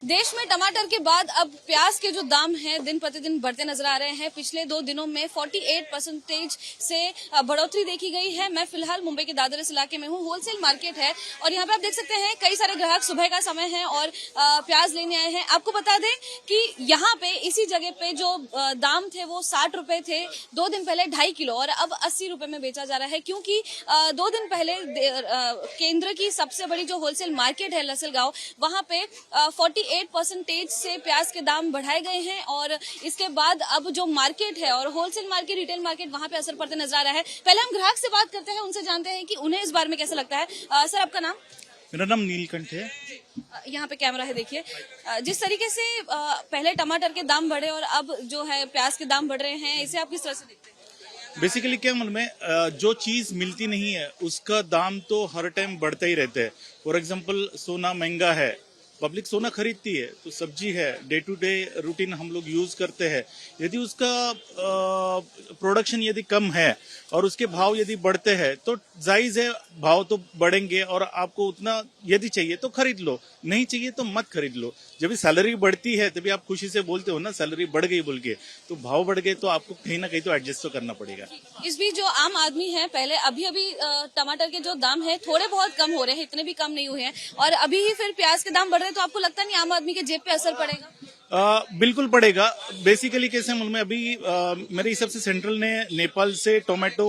देश में टमाटर के बाद अब प्याज के जो दाम हैं दिन प्रतिदिन बढ़ते नजर आ रहे हैं। पिछले 2 दिनों में 48% से बढ़ोतरी देखी गई है। मैं फिलहाल मुंबई के दादर इस इलाके में हूँ। होलसेल मार्केट है और यहाँ पे आप देख सकते हैं कई सारे ग्राहक सुबह का समय है और प्याज लेने आए हैं। आपको बता दें कि यहाँ पे इसी जगह पे जो दाम थे वो 60 रुपए थे 2 दिन पहले 2.5 किलो और अब 80 रुपए में बेचा जा रहा है, क्योंकि 2 दिन पहले केंद्र की सबसे बड़ी जो होलसेल मार्केट है लसलगांव, वहाँ पे 48% से प्याज के दाम बढ़ाए गए हैं और इसके बाद अब जो मार्केट है और होलसेल मार्केट, रिटेल मार्केट, वहां पे असर पड़ते नजर आ रहा है। पहले हम ग्राहक से बात करते हैं, उनसे जानते हैं कि उन्हें इस बारे में कैसा लगता है। सर, आपका नाम? मेरा नाम नीलकंठ है। यहाँ पे कैमरा है, देखिए। जिस तरीके से पहले टमाटर के दाम बढ़े और अब जो है प्याज के दाम बढ़ रहे हैं, इसे आप किस तरह से देखते हैं? बेसिकली क्या मालूम है, जो चीज मिलती नहीं है उसका दाम तो हर टाइम बढ़ता ही रहता है। फॉर एग्जाम्पल, सोना महंगा है, पब्लिक सोना खरीदती है, तो सब्जी है, डे टू डे रूटीन हम लोग यूज करते हैं। यदि उसका प्रोडक्शन यदि कम है और उसके भाव यदि बढ़ते हैं तो जायज है, भाव तो बढ़ेंगे और आपको उतना यदि चाहिए तो खरीद लो, नहीं चाहिए तो मत खरीद लो। जब सैलरी बढ़ती है तभी आप खुशी से बोलते हो ना, सैलरी बढ़ गई बोल के, तो भाव बढ़ गए तो आपको कहीं ना कहीं तो एडजस्ट तो करना पड़ेगा। इस बीच जो आम आदमी है, पहले अभी टमाटर के जो दाम है थोड़े बहुत कम हो रहे हैं, इतने भी कम नहीं हुए हैं और अभी ही फिर प्याज के दाम बढ़ रहे हैं, तो आपको लगता नहीं आम आदमी के जेब पे असर पड़ेगा? बिल्कुल पड़ेगा। बेसिकली कैसे मालूम है, अभी मेरे हिसाब से सेंट्रल ने नेपाल से टोमेटो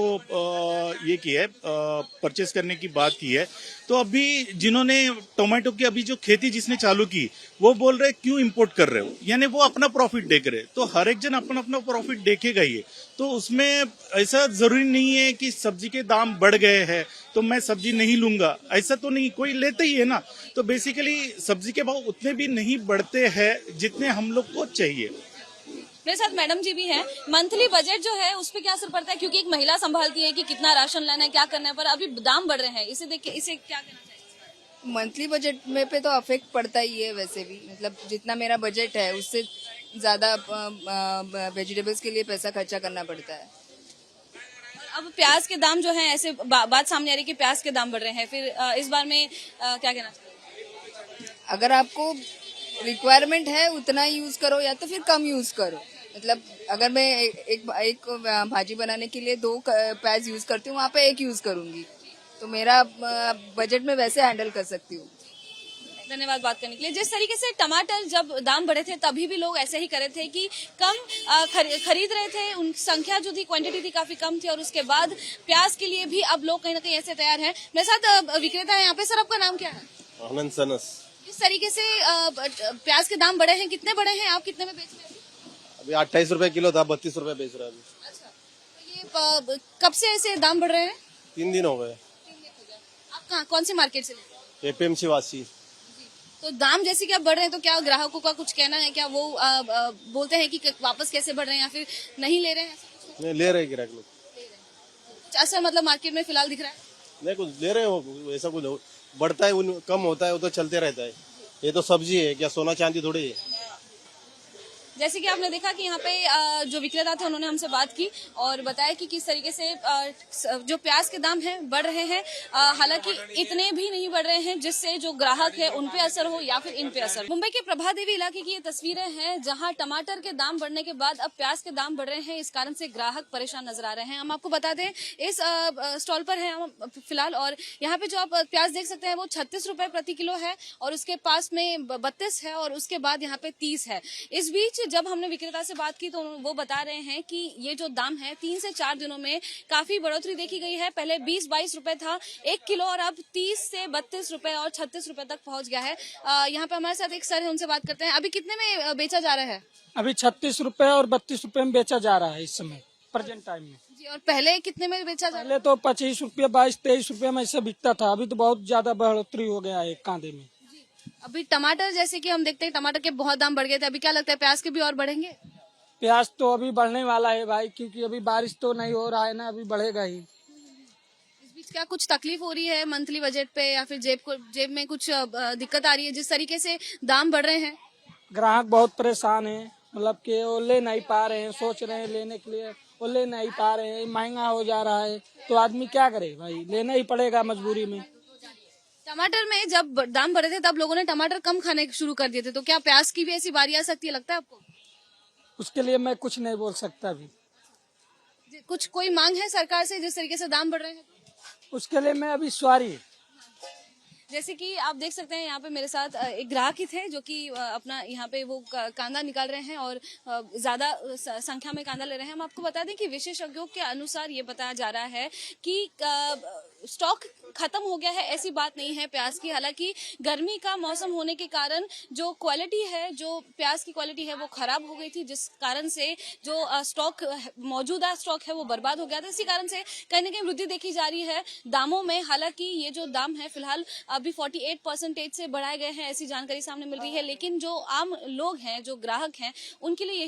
ये की है, परचेस करने की बात की है। तो अभी जिन्होंने टोमेटो की अभी जो खेती जिसने चालू की, वो बोल रहे क्यों इंपोर्ट कर रहे हो, यानी वो अपना प्रॉफिट देख रहे। तो हर एक जन अपना अपना प्रॉफिट देखेगा ही। तो उसमें ऐसा जरूरी नहीं है कि सब्जी के दाम बढ़ गए हैं तो मैं सब्जी नहीं लूंगा, ऐसा तो नहीं, कोई लेते ही है ना। तो बेसिकली सब्जी के भाव उतने भी नहीं बढ़ते हैं जितने हम लोग को चाहिए। मेरे साथ मैडम जी भी हैं। मंथली बजट जो है उस पर क्या असर पड़ता है, क्योंकि एक महिला संभालती है कि कितना राशन लाना है, क्या करना है, पर अभी दाम बढ़ रहे हैं, इसे देख के इसे क्या कहना चाहिए? मंथली बजट में पे तो अफेक्ट पड़ता ही है। वैसे भी मतलब जितना मेरा बजट है उससे ज्यादा वेजिटेबल्स के लिए पैसा खर्चा करना पड़ता है। अब प्याज के दाम जो है ऐसे बात सामने आ रही है कि प्याज के दाम बढ़ रहे हैं, फिर इस बार में क्या कहना चाहिए? अगर आपको रिक्वायरमेंट है उतना यूज करो या तो फिर कम यूज करो। मतलब अगर मैं एक भाजी बनाने के लिए 2 प्याज यूज करती हूँ, वहाँ पे 1 यूज करूंगी, तो मेरा बजट में वैसे हैंडल कर सकती हूँ। धन्यवाद बात करने के लिए। जिस तरीके से टमाटर जब दाम बढ़े थे तभी भी लोग ऐसे ही कर रहे थे कि कम खरीद रहे थे, उन संख्या जो थी, क्वांटिटी थी काफी कम थी और उसके बाद प्याज के लिए भी अब लोग कहीं ना कहीं ऐसे तैयार हैं। मेरे साथ विक्रेता है यहाँ पे। सर, आपका नाम क्या है? आनंद सनस। जिस तरीके से प्याज के दाम बढ़े हैं, कितने बढ़े हैं, आप कितने में बेच रहे हैं? अभी 28 रुपए किलो था, 32 रुपए बेच रहा है अभी। अच्छा, तो ये कब से ऐसे दाम बढ़ रहे हैं? 3 दिन हो गए। 3 दिन हो गया। आप कौन सी मार्केट से लेते हैं? एपीएमसी वासी। तो दाम जैसे कि अब बढ़ रहे हैं तो क्या ग्राहकों का कुछ कहना है, क्या वो बोलते हैं कि वापस कैसे बढ़ रहे हैं या फिर नहीं ले रहे हैं? नहीं ले रहे ग्राहक लोग। कुछ असर मतलब मार्केट में फिलहाल दिख रहा है? नहीं, कुछ ले रहे हो, ऐसा कुछ बढ़ता है कम होता है, वो तो चलते रहता है। ये तो सब्जी है, क्या सोना चांदी थोड़ी है। जैसे कि आपने देखा कि यहाँ पे जो विक्रेता थे उन्होंने हमसे बात की और बताया कि किस तरीके से जो प्याज के दाम हैं बढ़ रहे हैं। हालांकि इतने भी नहीं बढ़ रहे हैं जिससे जो ग्राहक है उन पे असर हो या फिर इन पे असर। मुंबई के प्रभादेवी इलाके की ये तस्वीरें हैं जहाँ टमाटर के दाम बढ़ने के बाद अब प्याज के दाम बढ़ रहे हैं। इस कारण से ग्राहक परेशान नजर आ रहे हैं। हम आपको बता दें, इस स्टॉल पर है हम फिलहाल और यहाँ पे जो आप प्याज देख सकते हैं वो 36 रुपए प्रति किलो है और उसके पास में 32 है और उसके बाद यहाँ पे 30 है। इस बीच जब हमने विक्रेता से बात की तो वो बता रहे हैं कि ये जो दाम है 3 से 4 दिनों में काफी बढ़ोतरी देखी गई है। पहले 20-22 रुपए था 1 किलो और अब 30 से 32 रुपए और 36 रुपए तक पहुंच गया है। यहाँ पे हमारे साथ एक सर है, उनसे बात करते हैं। अभी कितने में बेचा जा रहा है? अभी 36 रुपए और 32 रुपए में बेचा जा रहा है इस समय प्रेजेंट टाइम में जी। और पहले कितने में बेचा जा रहा है? पहले तो 25 रुपये 22-23 रुपये में ऐसे बिकता था, अभी तो बहुत ज्यादा बढ़ोतरी हो गया है एक कांधे में। अभी टमाटर जैसे कि हम देखते हैं टमाटर के बहुत दाम बढ़ गए थे, अभी क्या लगता है प्याज के भी और बढ़ेंगे? प्याज तो अभी बढ़ने वाला है भाई, क्योंकि अभी बारिश तो नहीं हो रहा है ना, अभी बढ़ेगा ही। इस बीच क्या कुछ तकलीफ हो रही है मंथली बजट पे या फिर जेब में कुछ दिक्कत आ रही है जिस तरीके से दाम बढ़ रहे हैं? ग्राहक बहुत परेशान है, मतलब कि वो ले नहीं पा रहे हैं, सोच रहे हैं लेने के लिए, वो ले नहीं पा रहे हैं, महंगा हो जा रहा है तो आदमी क्या करे भाई, लेना ही पड़ेगा मजबूरी में। टमाटर में जब दाम बढ़े थे तब लोगों ने टमाटर कम खाने शुरू कर दिए थे, तो क्या प्याज की भी ऐसी बारी आ सकती है, लगता है आपको? उसके लिए मैं कुछ नहीं बोल सकता अभी। कुछ कोई मांग है सरकार से जिस तरीके से दाम बढ़ रहे हैं? उसके लिए मैं अभी सॉरी। जैसे कि आप देख सकते हैं यहाँ पे मेरे साथ एक ग्राहक ही थे जो कि अपना यहाँ पे वो कांदा निकाल रहे हैं और ज्यादा संख्या में कांदा ले रहे हैं। हम आपको बता दें कि विशेषज्ञों के अनुसार ये बताया जा रहा है कि स्टॉक खत्म हो गया है, ऐसी बात नहीं है प्याज की। हालांकि गर्मी का मौसम होने के कारण जो क्वालिटी है, जो प्याज की क्वालिटी है वो खराब हो गई थी, जिस कारण से जो स्टॉक मौजूदा स्टॉक है वो बर्बाद हो गया था। इसी कारण से कहीं ना कहीं वृद्धि देखी जा रही है दामों में। हालांकि ये जो दाम है फिलहाल अभी 48% से बढ़ाए गए हैं, ऐसी जानकारी सामने मिल रही है। लेकिन जो आम लोग हैं, जो ग्राहक हैं, उनके लिए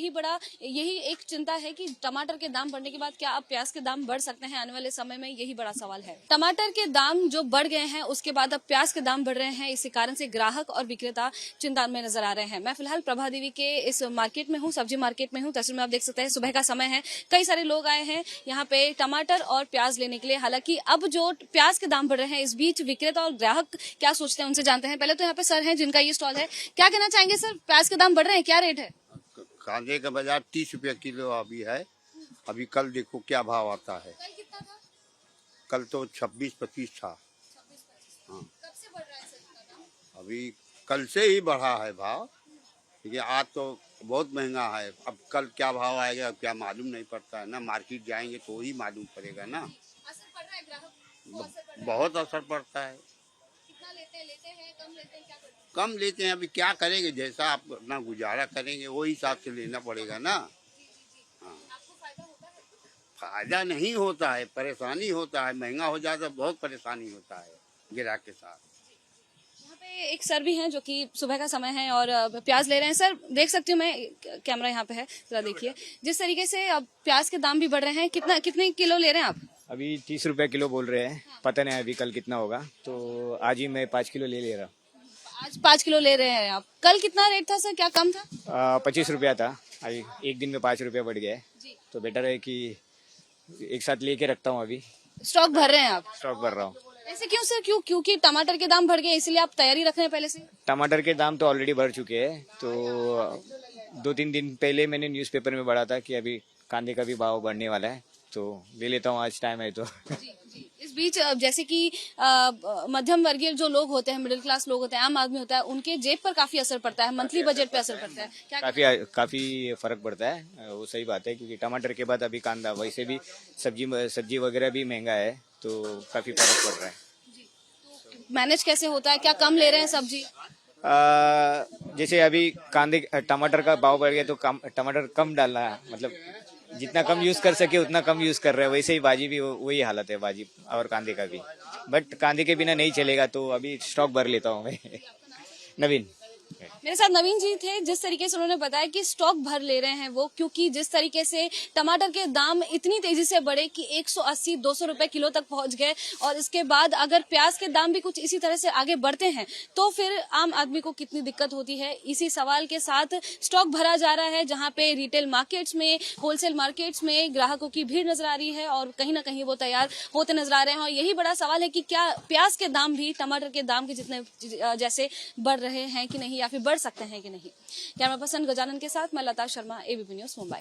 यही एक चिंता है कि टमाटर के दाम बढ़ने के बाद क्या अब प्याज के दाम बढ़ सकते हैं आने वाले समय में, यही बड़ा सवाल है। टमाटर के दाम जो बढ़ गए हैं उसके बाद अब प्याज के दाम बढ़ रहे हैं, इसी कारण से ग्राहक और विक्रेता चिंता में नजर आ रहे हैं। मैं फिलहाल प्रभा देवी के इस मार्केट में हूँ, सब्जी मार्केट में हूँ। तस्वीर में आप देख सकते हैं सुबह का समय है, कई सारे लोग आए हैं यहाँ पे टमाटर और प्याज लेने के लिए। हालांकि अब जो प्याज के दाम बढ़ रहे हैं, इस बीच विक्रेता और ग्राहक क्या सोचते हैं उनसे जानते हैं। पहले तो यहाँ पे सर हैं जिनका ये स्टॉल है, क्या कहना चाहेंगे सर? प्याज के दाम बढ़ रहे हैं, क्या रेट है? कांदे का बाजार 30 रुपया किलो अभी है। अभी कल देखो क्या भाव आता है। कल कितना था? कल तो 26-25 था। हाँ, कब से बढ़ रहा है सर इतना दाम? अभी कल से ही बढ़ा है भाव, लेकिन आज तो बहुत महंगा है। अब कल क्या भाव आएगा क्या मालूम नहीं पड़ता है ना, मार्केट जाएंगे तो ही मालूम पड़ेगा ना। असर पड़ रहा है ग्राहक को? असर पड़ रहा है? बहुत असर पड़ता है। कितना लेते हैं, कम लेते हैं, क्या करते हैं? कम लेते हैं, अभी क्या करेंगे, जैसा आप अपना गुजारा करेंगे वही हिसाब से लेना पड़ेगा ना। हाँ, आपको फायदा होता है? फायदा नहीं होता है, परेशानी होता है। महंगा हो जाता है, बहुत परेशानी होता है ग्राहक के साथ। यहाँ पे एक सर भी हैं जो कि सुबह का समय है और प्याज ले रहे हैं। सर देख सकती हूँ मैं, कैमरा यहाँ पे है, जरा देखिए जिस तरीके से अब प्याज के दाम भी बढ़ रहे हैं। कितने किलो ले रहे हैं आप? अभी 30 रुपया किलो बोल रहे हैं, पता नहीं अभी कल कितना होगा। तो आज ही मैं 5 किलो ले रहा हूँ। आज 5 किलो ले रहे हैं आप। कल कितना रेट था सर, क्या कम था? 25 रुपया था, अभी एक दिन में 5 रुपया बढ़ गया है। तो बेटर है कि एक साथ लेके रखता हूँ। अभी स्टॉक भर रहे हैं आप? स्टॉक भर रहा हूँ। ऐसे क्यों सर? क्योंकि टमाटर के दाम बढ़ गए इसलिए आप तैयारी रख रहे हैं पहले से? टमाटर के दाम तो ऑलरेडी बढ़ चुके हैं। तो 2-3 दिन पहले मैंने न्यूज़पेपर में पढ़ा था कि अभी कांदे का भी भाव बढ़ने वाला है, तो ले लेता हूँ, आज टाइम है तो। जी। इस बीच जैसे कि मध्यम वर्गीय जो लोग होते हैं, मिडिल क्लास लोग होते हैं, आम आदमी होता है, उनके जेब पर काफी असर पड़ता है, मंथली बजट पे असर पड़ता है। क्या काफी फर्क पड़ता है, वो सही बात है। क्योंकि टमाटर के बाद अभी कांदा, वैसे भी सब्जी वगैरह भी महंगा है, तो काफी फर्क पड़ रहा है। मैनेज कैसे होता है? क्या कम ले रहे हैं सब्जी? जैसे अभी टमाटर का भाव बढ़ गया तो टमाटर कम डालना है, मतलब जितना कम यूज कर सके उतना कम यूज कर रहे हैं। वैसे ही भाजी भी वही हालत है, भाजी और कांदे का भी। बट कांदे के बिना नहीं चलेगा, तो अभी स्टॉक भर लेता हूँ मैं। नवीन मेरे साथ नवीन जी थे, जिस तरीके से उन्होंने बताया कि स्टॉक भर ले रहे हैं वो, क्योंकि जिस तरीके से टमाटर के दाम इतनी तेजी से बढ़े कि 180-200 रुपए किलो तक पहुंच गए, और इसके बाद अगर प्याज के दाम भी कुछ इसी तरह से आगे बढ़ते हैं तो फिर आम आदमी को कितनी दिक्कत होती है। इसी सवाल के साथ स्टॉक भरा जा रहा है, जहां पे रिटेल मार्केट्स में, होलसेल मार्केट्स में ग्राहकों की भीड़ नजर आ रही है और कहीं ना कहीं वो तैयार होते नजर आ रहे हैं। और यही बड़ा सवाल है कि क्या प्याज के दाम भी टमाटर के दाम के जितने जैसे बढ़ रहे हैं कि नहीं, या फिर बढ़ सकते हैं कि नहीं। कैमरा पर्सन गजानन के साथ मैं लता शर्मा, एबीपी न्यूज मुंबई।